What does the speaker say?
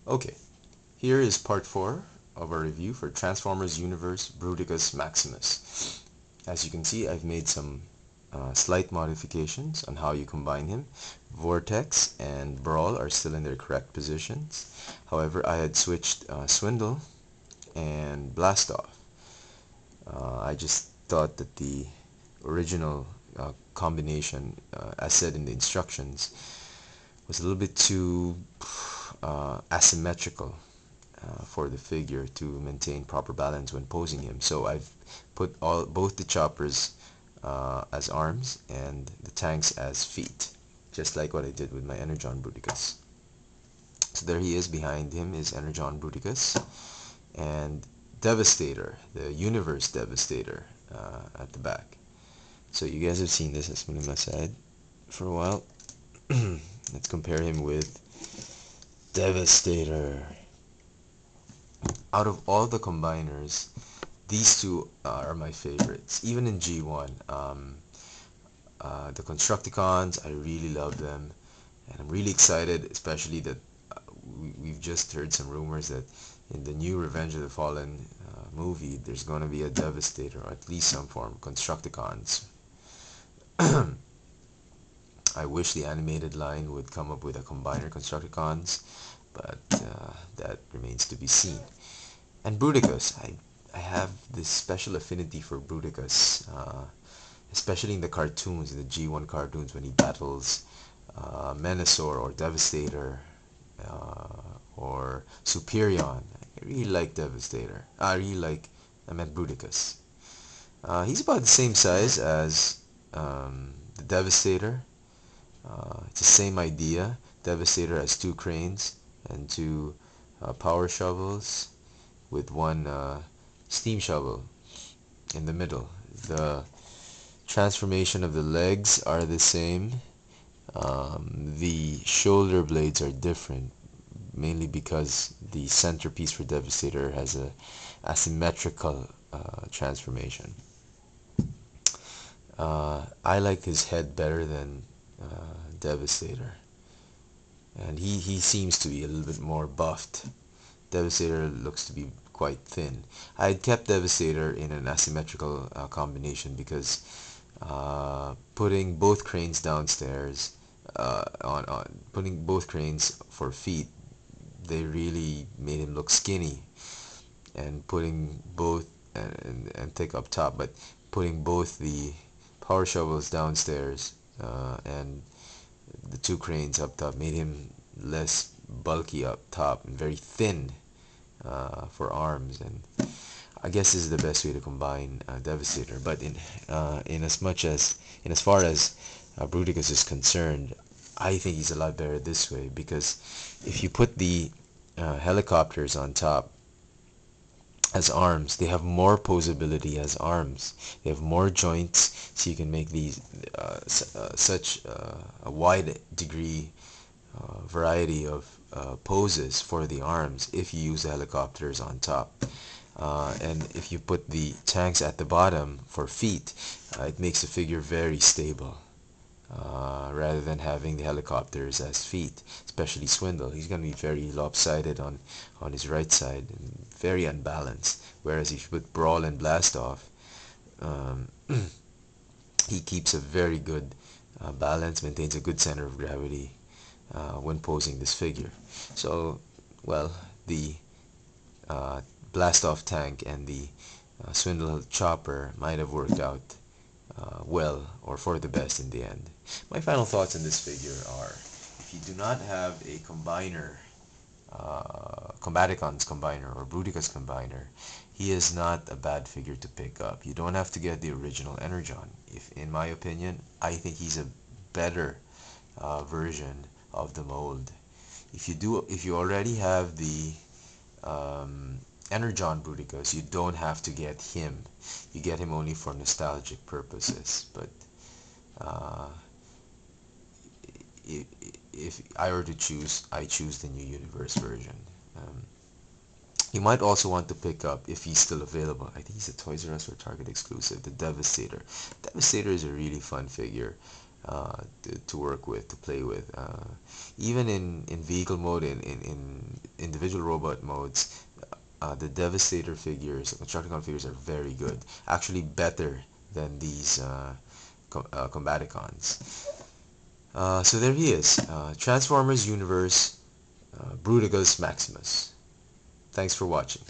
Okay, here is part 4 of our review for Transformers Universe Bruticus Maximus. As you can see, I've made some slight modifications on how you combine him. Vortex and Brawl are still in their correct positions. However, I had switched Swindle and Blast Off. I just thought that the original combination, as said in the instructions, was a little bit too asymmetrical for the figure to maintain proper balance when posing him. So I've put both the choppers as arms and the tanks as feet, just like what I did with my Energon Bruticus. So there he is. Behind him is Energon Bruticus and Devastator, the Universe Devastator, at the back. So you guys have seen this. It's been on my side for a while. Let's compare him with Devastator. Out of all the combiners, these two are my favorites. Even in G1, the Constructicons, I really love them, and I'm really excited, especially that we've just heard some rumors that in the new Revenge of the Fallen movie, there's going to be a Devastator, or at least some form of Constructicons. I wish the animated line would come up with a combiner Constructicons, but that remains to be seen. And Bruticus, I have this special affinity for Bruticus, especially in the cartoons, in the G1 cartoons, when he battles Menasor or Devastator or Superion. I really like Devastator. I meant Bruticus. He's about the same size as the Devastator. It's the same idea. Devastator has two cranes and two power shovels with one steam shovel in the middle. The transformation of the legs are the same. The shoulder blades are different, mainly because the centerpiece for Devastator has a asymmetrical transformation. I like his head better than Devastator, and he seems to be a little bit more buffed. Devastator looks to be quite thin. I had kept Devastator in an asymmetrical combination because putting both cranes downstairs, on putting both cranes for feet, they really made him look skinny, and putting both and thick up top, but putting both the power shovels downstairs and the two cranes up top made him less bulky up top and very thin for arms. And I guess this is the best way to combine Devastator. But in as far as Bruticus is concerned, I think he's a lot better this way, because if you put the helicopters on top as arms, they have more posability as arms. They have more joints, so you can make these such a wide degree variety of poses for the arms if you use the helicopters on top. And if you put the tanks at the bottom for feet, it makes the figure very stable. Rather than having the helicopters as feet, especially Swindle. He's going to be very lopsided on his right side and very unbalanced. Whereas if you put Brawl and Blast Off, um, he keeps a very good balance, maintains a good center of gravity when posing this figure. So, well, the Blast Off tank and the Swindle chopper might have worked out well, or for the best in the end. My final thoughts on this figure are: if you do not have a combiner, Combaticons combiner or Bruticus combiner, he is not a bad figure to pick up. You don't have to get the original Energon. If, in my opinion, I think he's a better version of the mold. If you already have the Energon Bruticus, you don't have to get him. You get him only for nostalgic purposes. But uh, if I were to choose, I choose the new universe version. Um, you might also want to pick up, if he's still available, I think he's a Toys R Us or Target exclusive, the Devastator. Devastator is a really fun figure to work with, to play with. Even in vehicle mode, in individual robot modes, the Devastator figures, the Constructicon figures are very good. Actually better than these Combaticons. So there he is. Transformers Universe, Bruticus Maximus. Thanks for watching.